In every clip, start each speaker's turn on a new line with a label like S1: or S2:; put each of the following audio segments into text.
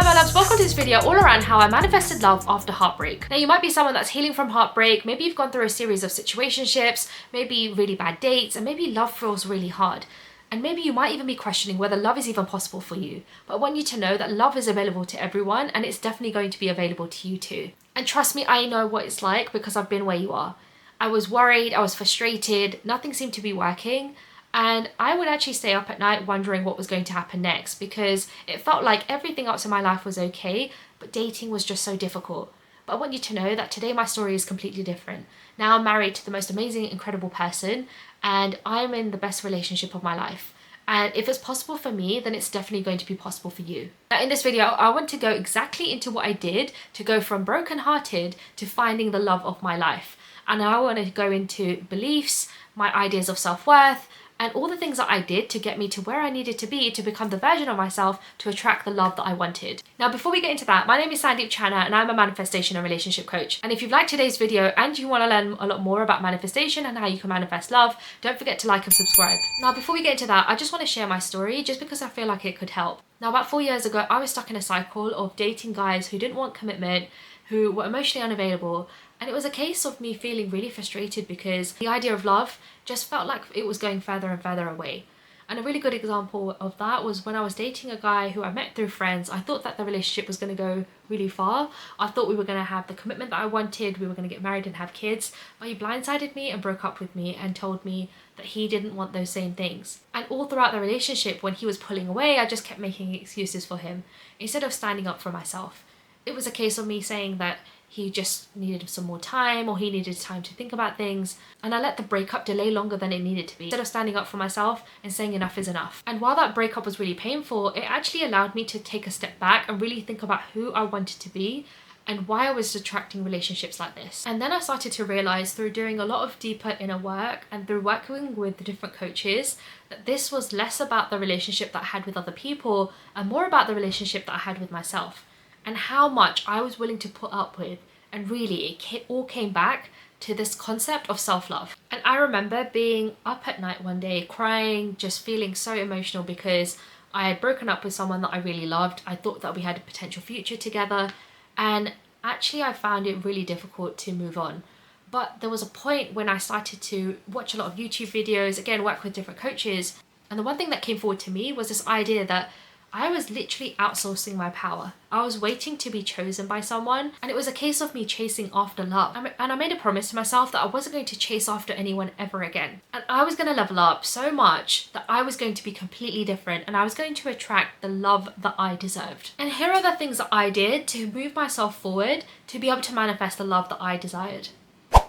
S1: Hi my loves, welcome to this video all around how I manifested love after heartbreak. Now you might be someone that's healing from heartbreak, maybe you've gone through a series of situationships, maybe really bad dates, and maybe love feels really hard. And maybe you might even be questioning whether love is even possible for you. But I want you to know that love is available to everyone and it's definitely going to be available to you too. And trust me, I know what it's like because I've been where you are. I was worried, I was frustrated, nothing seemed to be working. And I would actually stay up at night wondering what was going to happen next because it felt like everything else in my life was okay, but dating was just so difficult. But I want you to know that today my story is completely different. Now I'm married to the most amazing, incredible person, and I'm in the best relationship of my life. And if it's possible for me, then it's definitely going to be possible for you. Now in this video, I want to go exactly into what I did to go from brokenhearted to finding the love of my life. And I want to go into beliefs, my ideas of self-worth, and all the things that I did to get me to where I needed to be to become the version of myself to attract the love that I wanted. Now, before we get into that, my name is Sandeep Channa and I'm a manifestation and relationship coach. And if you've liked today's video and you want to learn a lot more about manifestation and how you can manifest love, don't forget to like and subscribe. Now, before we get into that, I just want to share my story just because I feel like it could help. Now, about 4 years ago, I was stuck in a cycle of dating guys who didn't want commitment, who were emotionally unavailable. And it was a case of me feeling really frustrated because the idea of love just felt like it was going further and further away. And a really good example of that was when I was dating a guy who I met through friends. I thought that the relationship was going to go really far. I thought we were going to have the commitment that I wanted. We were going to get married and have kids. But he blindsided me and broke up with me and told me that he didn't want those same things. And all throughout the relationship, when he was pulling away, I just kept making excuses for him instead of standing up for myself. It was a case of me saying that he just needed some more time or he needed time to think about things, and I let the breakup delay longer than it needed to be instead of standing up for myself and saying enough is enough. And while that breakup was really painful, it actually allowed me to take a step back and really think about who I wanted to be and why I was attracting relationships like this. And then I started to realize through doing a lot of deeper inner work and through working with the different coaches that this was less about the relationship that I had with other people and more about the relationship that I had with myself, and how much I was willing to put up with. And really, it all came back to this concept of self-love. And I remember being up at night one day, crying, just feeling so emotional because I had broken up with someone that I really loved. I thought that we had a potential future together. And actually, I found it really difficult to move on. But there was a point when I started to watch a lot of YouTube videos, again, work with different coaches. And the one thing that came forward to me was this idea that I was literally outsourcing my power. I was waiting to be chosen by someone, and it was a case of me chasing after love. And I made a promise to myself that I wasn't going to chase after anyone ever again. And I was going to level up so much that I was going to be completely different and I was going to attract the love that I deserved. And here are the things that I did to move myself forward to be able to manifest the love that I desired.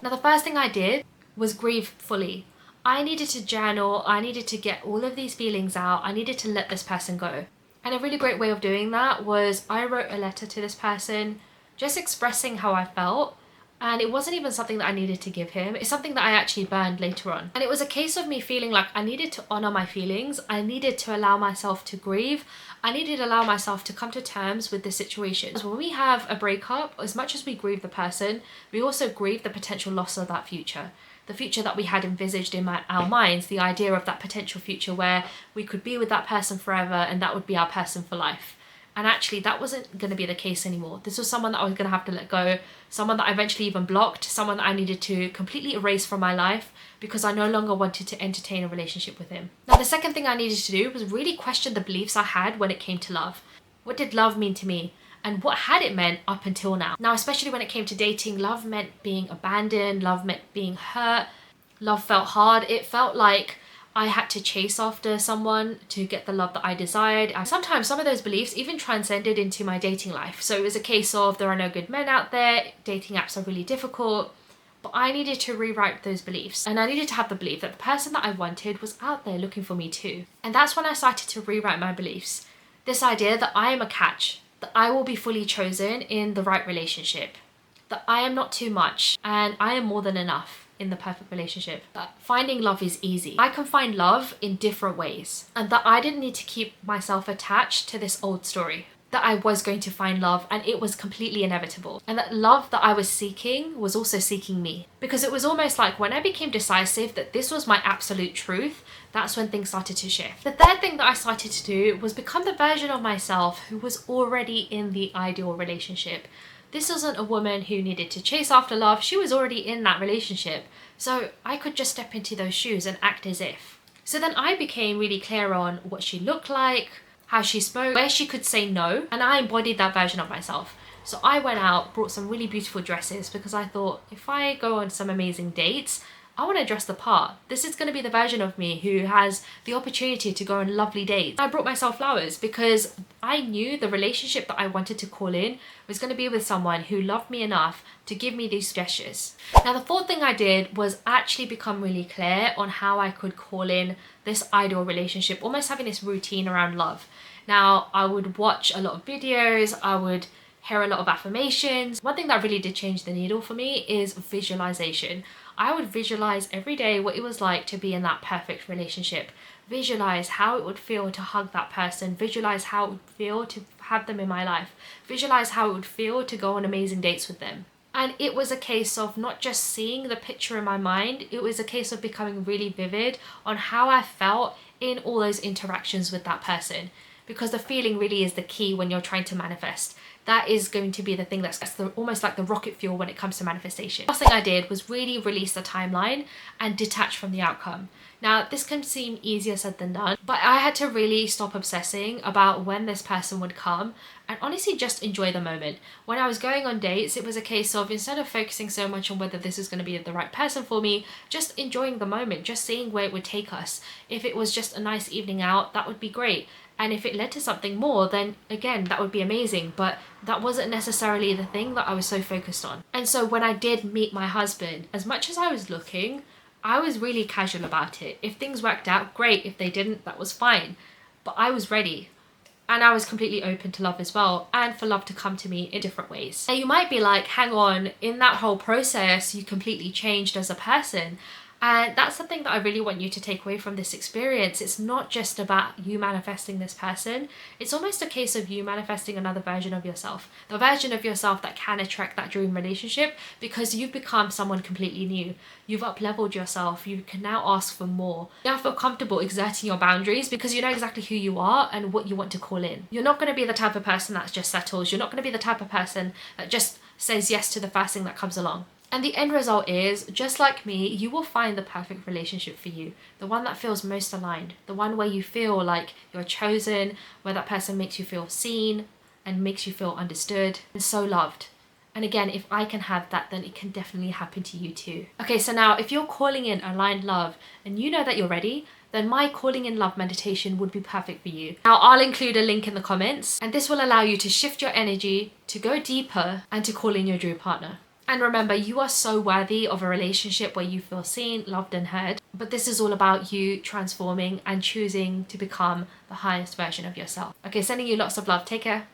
S1: Now, the first thing I did was grieve fully. I needed to journal. I needed to get all of these feelings out. I needed to let this person go. And a really great way of doing that was I wrote a letter to this person just expressing how I felt, and it wasn't even something that I needed to give him. It's something that I actually burned later on. And it was a case of me feeling like I needed to honor my feelings. I needed to allow myself to grieve. I needed to allow myself to come to terms with this situation. So when we have a breakup, as much as we grieve the person, we also grieve the potential loss of that future. The future that we had envisaged in our minds, the idea of that potential future where we could be with that person forever and that would be our person for life. And actually that wasn't going to be the case anymore. This was someone that I was going to have to let go, someone that I eventually even blocked, someone that I needed to completely erase from my life because I no longer wanted to entertain a relationship with him. Now, the second thing I needed to do was really question the beliefs I had when it came to love. What did love mean to me? And what had it meant up until now? Now, especially when it came to dating, love meant being abandoned, love meant being hurt, love felt hard. It felt like I had to chase after someone to get the love that I desired. And sometimes some of those beliefs even transcended into my dating life. So it was a case of there are no good men out there, dating apps are really difficult, but I needed to rewrite those beliefs. And I needed to have the belief that the person that I wanted was out there looking for me too. And that's when I started to rewrite my beliefs. This idea that I am a catch, that I will be fully chosen in the right relationship, that I am not too much and I am more than enough in the perfect relationship, that finding love is easy. I can find love in different ways, and that I didn't need to keep myself attached to this old story. that I was going to find love and it was completely inevitable. And that love that I was seeking was also seeking me. Because it was almost like when I became decisive that this was my absolute truth, that's when things started to shift. The third thing that I started to do was become the version of myself who was already in the ideal relationship. This wasn't a woman who needed to chase after love, she was already in that relationship. So I could just step into those shoes and act as if. So then I became really clear on what she looked like, how she spoke, where she could say no, and I embodied that version of myself. So I went out, brought some really beautiful dresses because I thought if I go on some amazing dates, I want to dress the part. This is going to be the version of me who has the opportunity to go on lovely dates. I brought myself flowers because I knew the relationship that I wanted to call in was going to be with someone who loved me enough to give me these gestures. Now, the fourth thing I did was actually become really clear on how I could call in this ideal relationship, almost having this routine around love. Now, I would watch a lot of videos, I would hear a lot of affirmations. One thing that really did change the needle for me is visualization. I would visualize every day what it was like to be in that perfect relationship. Visualize how it would feel to hug that person. Visualize how it would feel to have them in my life. Visualize how it would feel to go on amazing dates with them. And it was a case of not just seeing the picture in my mind, it was a case of becoming really vivid on how I felt in all those interactions with that person. Because the feeling really is the key when you're trying to manifest. That is going to be the thing that's almost like the rocket fuel when it comes to manifestation. The last thing I did was really release the timeline and detach from the outcome. Now, this can seem easier said than done, but I had to really stop obsessing about when this person would come and honestly just enjoy the moment. When I was going on dates, it was a case of instead of focusing so much on whether this is going to be the right person for me, just enjoying the moment, just seeing where it would take us. If it was just a nice evening out, that would be great. And if it led to something more, then again, that would be amazing. But that wasn't necessarily the thing that I was so focused on. And so when I did meet my husband, as much as I was looking, I was really casual about it. If things worked out, great. If they didn't, that was fine. But I was ready. And I was completely open to love as well, and for love to come to me in different ways. Now you might be like, hang on, in that whole process, you completely changed as a person. And that's something that I really want you to take away from this experience. It's not just about you manifesting this person. It's almost a case of you manifesting another version of yourself. The version of yourself that can attract that dream relationship because you've become someone completely new. You've up-leveled yourself. You can now ask for more. You now feel comfortable exerting your boundaries because you know exactly who you are and what you want to call in. You're not going to be the type of person that just settles. You're not going to be the type of person that just says yes to the first thing that comes along. And the end result is, just like me, you will find the perfect relationship for you. The one that feels most aligned. The one where you feel like you're chosen, where that person makes you feel seen and makes you feel understood and so loved. And again, if I can have that, then it can definitely happen to you too. Okay, so now if you're calling in aligned love and you know that you're ready, then my calling in love meditation would be perfect for you. Now I'll include a link in the comments, and this will allow you to shift your energy, to go deeper, and to call in your dream partner. And remember, you are so worthy of a relationship where you feel seen, loved and heard. But this is all about you transforming and choosing to become the highest version of yourself. Okay, sending you lots of love. Take care.